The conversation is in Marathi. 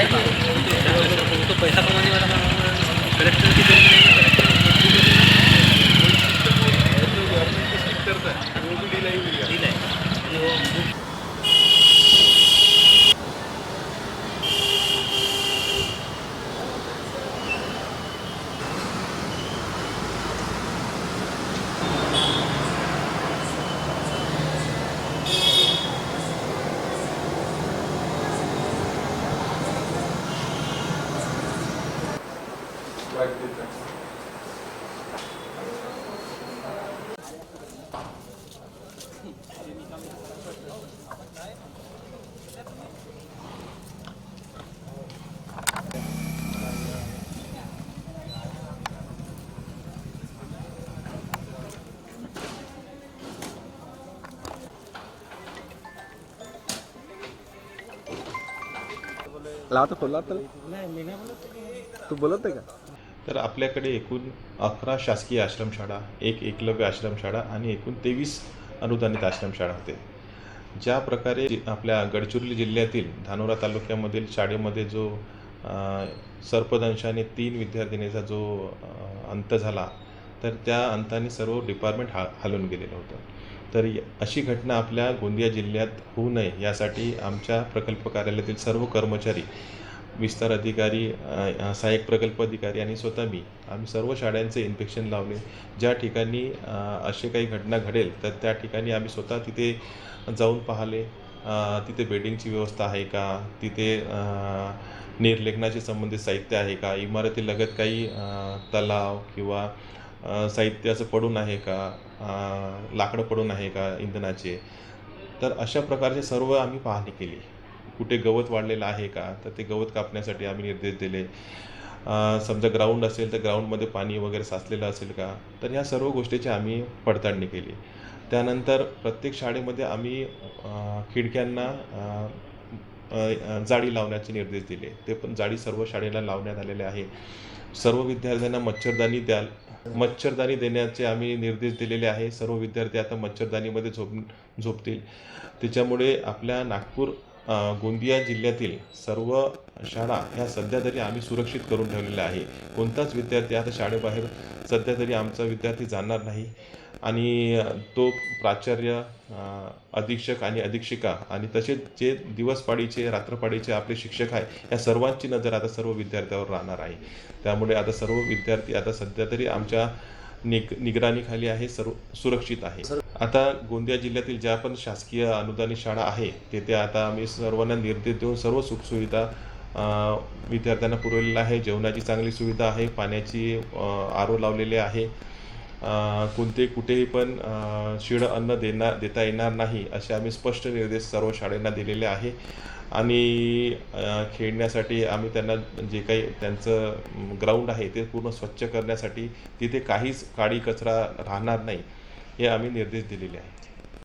तो पैसा कमाने वाला कलेक्टर की जमीन है, कलेक्टर गवर्नमेंट को स्टिक करता है, वो भी ढीलाई हुई है आणि वो लावतो फोन लावतो तू बोलत आहे का? तर आपल्याकडे एकूण 11 शासकीय आश्रमशाळा, एक एकलव्य आश्रमशाळा आणि एकूण 23 अनुदानित आश्रमशाळा होते. ज्या प्रकारे आपल्या गडचिरोली जिल्ह्यातील धानोरा तालुक्यामधील शाळेमध्ये जो सर्पदंशाने 3 विद्यार्थिनीचा जो अंत झाला, तर त्या अंताने सर्व डिपार्टमेंट हलून गेलेलं होतं. तर अशी घटना आपल्या गोंदिया जिल्ह्यात होऊ नये यासाठी आमच्या प्रकल्प कार्यालयातील सर्व कर्मचारी, विस्तार अधिकारी, सहाय्यक प्रकल्प अधिकारी आणि स्वतः आम्ही सर्व शाळांचे इन्स्पेक्शन लावले. ज्या ठिकाणी असे काही घटना घडेल तर त्या ठिकाणी आम्ही स्वतः तिथे जाऊन पाहिले. तिथे बेडिंगची व्यवस्था आहे का, तिथे निर्लेखनाशी संबंधित साहित्य आहे का, इमारतीलगत काही तलाव किंवा साहित्य असं पडून आहे का, लाकडं पडून आहे का इंधनाचे. तर अशा प्रकारचे सर्व आम्ही पाहणी केली. कुठे गवत वाढलेलं आहे का, तर ते गवत कापण्यासाठी आम्ही निर्देश दिले. समजा ग्राउंड असेल तर ग्राउंडमध्ये पाणी वगैरे साचलेलं असेल का, तर ह्या सर्व गोष्टीची आम्ही पडताळणी केली. त्यानंतर प्रत्येक शाळेमध्ये आम्ही खिडक्यांना जाळी लावण्याचे निर्देश दिले. ते पण जाळी सर्व शाळेला लावण्यात आलेले आहे. सर्व विद्यार्थ्यांना मच्छरदाणी देण्याचे आम्ही निर्देश दिलेले आहे. सर्व विद्यार्थी आता मच्छरदाणीमध्ये झोपतील. त्याच्यामुळे आपल्या नागपूर गोंदिया जिल्ह्यातील सर्व शाळा ह्या सध्या तरी आम्ही सुरक्षित करून ठेवलेल्या आहे. कोणताच विद्यार्थी आता शाळेबाहेर सध्या तरी आमचा विद्यार्थी जाणार नाही. आणि तो प्राचार्य, अधीक्षक आणि अधीक्षिका आणि तसेच जे दिवसपाळीचे रात्रपाळीचे आपले शिक्षक आहे, या सर्वांची नजर आता सर्व विद्यार्थ्यावर राहणार आहे. त्यामुळे आता सर्व विद्यार्थी आता सध्या तरी आमच्या निगराणीखाली आहे, सर्व सुरक्षित आहे. आता गोंदिया जिल्ह्यातील ज्या पण शासकीय अनुदानित शाळा आहे तेथे आता आम्ही सर्वांना निर्देश देऊन सर्व सुखसुविधा विद्यार्थ्यांना पुरवलेल्या आहे. जेवणाची चांगली सुविधा आहे, पाण्याची आरो लावलेले आहे. कुठेही पण शिळं अन्न देता येणार नाही असे आम्ही स्पष्ट निर्देश सर्व शाळांना दिलेले आहे. आणि खेळण्यासाठी आम्ही त्यांना जे काही त्यांचं ग्राउंड आहे ते पूर्ण स्वच्छ करण्यासाठी तिथे काहीच काडी कचरा राहणार नाही हे आम्ही निर्देश दिलेले आहे.